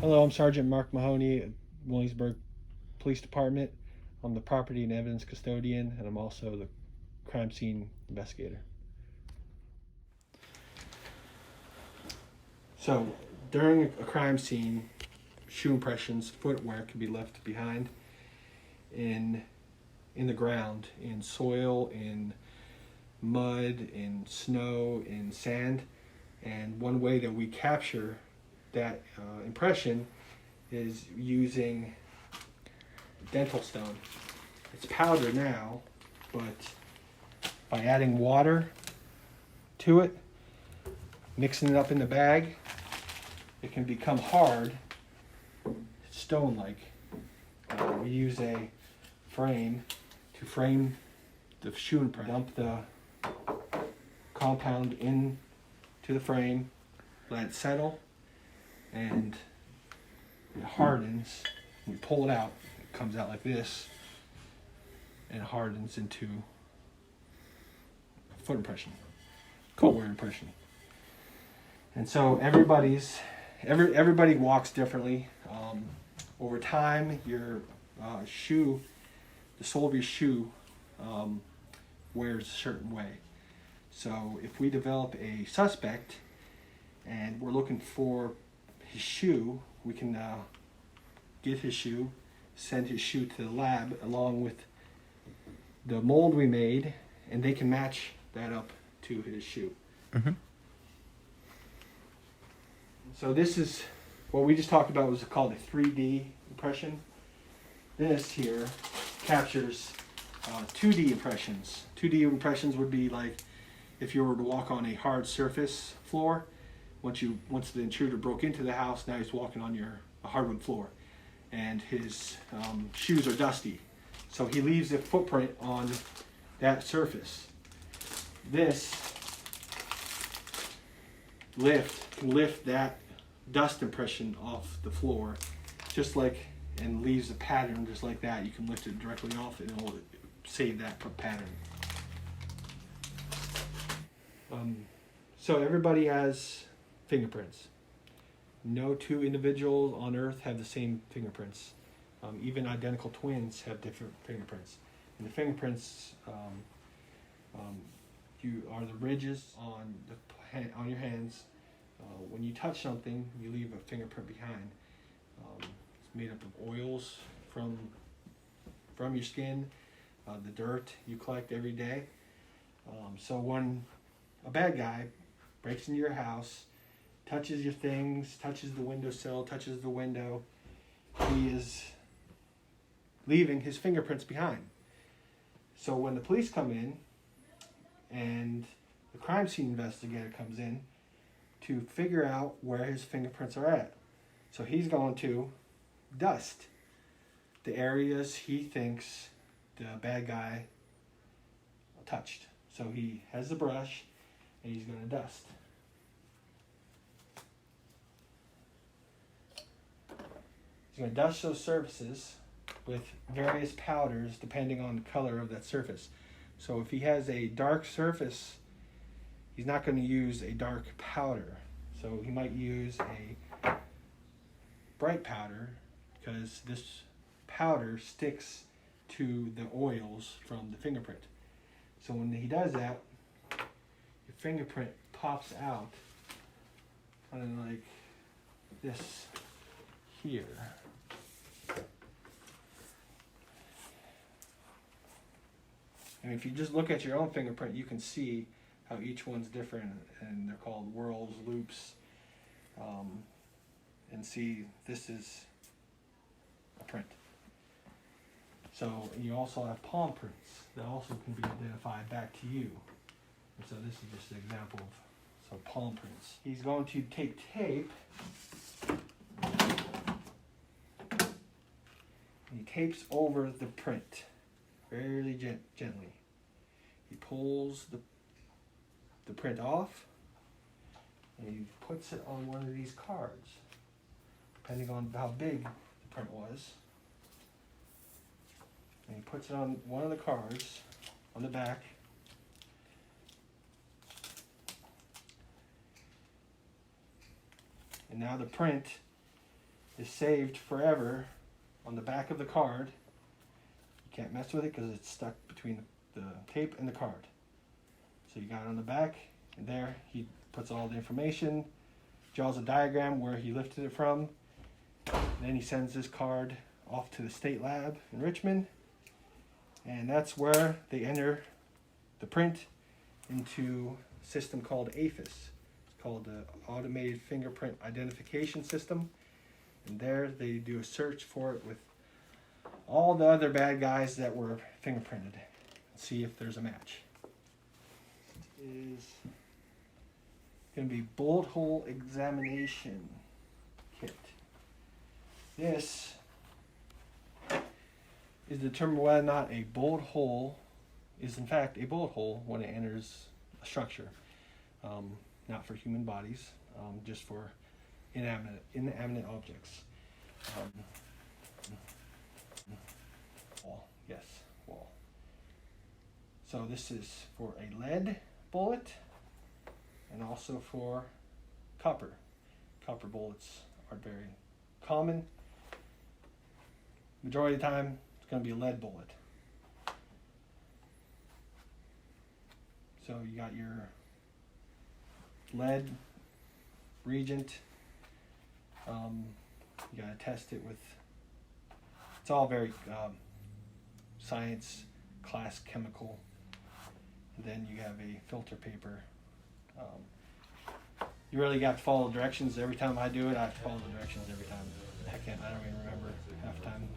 Hello, I'm Sergeant Mark Mahoney at Williamsburg Police Department. I'm the property and evidence custodian, and I'm also the crime scene investigator. So, during a crime scene, shoe impressions, footwear can be left behind in the ground, in soil, in mud, in snow, in sand. And one way that we capture that impression is using dental stone. It's powder now, but by adding water to it, mixing it up in the bag, it can become hard, stone-like. We use a frame to frame the shoe imprint. Dump the compound into the frame, let it settle, and it hardens. We pull it out, it comes out like this, and it hardens into a foot impression, footwear impression. And so everybody walks differently. Over time, your shoe, the sole of your shoe, wears a certain way. So if we develop a suspect and we're looking for his shoe, we can get his shoe, send his shoe to the lab along with the mold we made, and they can match that up to his shoe. Mm-hmm. So this is what we just talked about, was called a 3D impression. This here captures 2D impressions. 2D impressions would be like if you were to walk on a hard surface floor. Once the intruder broke into the house, now he's walking on a hardwood floor, and his shoes are dusty. So he leaves a footprint on that surface. This can lift that dust impression off the floor, and leaves a pattern just like that. You can lift it directly off and it'll save that pattern. So everybody has fingerprints. No two individuals on Earth have the same fingerprints. Even identical twins have different fingerprints. And the fingerprints are the ridges on your hands. When you touch something, you leave a fingerprint behind. It's made up of oils from your skin, the dirt you collect every day. So when a bad guy breaks into your house, touches your things, touches the windowsill, touches the window, he is leaving his fingerprints behind. So when the police come in and the crime scene investigator comes in to figure out where his fingerprints are at. So he's going to dust the areas he thinks the bad guy touched. So he has the brush and he's going to dust. He's going to dust those surfaces with various powders depending on the color of that surface. So if he has a dark surface, he's not going to use a dark powder. So he might use a bright powder because this powder sticks to the oils from the fingerprint. So when he does that, your fingerprint pops out kind of like this here. And if you just look at your own fingerprint, you can see how each one's different, and they're called whorls, loops. And see, this is a print. So you also have palm prints that also can be identified back to you. And so this is just an example of palm prints. He's going to take tape. He tapes over the print very gently. He pulls the print off and he puts it on one of these cards, depending on how big the print was. And he puts it on one of the cards on the back. And now the print is saved forever on the back of the card. You can't mess with it because it's stuck between the tape and the card. So you got it on the back, and there he puts all the information, draws a diagram where he lifted it from. Then he sends this card off to the state lab in Richmond, and that's where they enter the print into a system called AFIS. It's called the Automated Fingerprint Identification System, and there they do a search for it with all the other bad guys that were fingerprinted and see if there's a match. It is going to be bullet hole examination kit. This is to determine whether or not a bullet hole is in fact a bullet hole when it enters a structure. Not for human bodies, just for inanimate objects. Wall, yes, wall. So this is for a lead bullet and also for copper. Copper bullets are very common. Majority of the time, it's going to be a lead bullet. So you got your lead reagent. You got to test it with. It's all very science class chemical. And then you have a filter paper. You really got to follow the directions every time I do it. I have to follow the directions every time. I don't even remember half the time.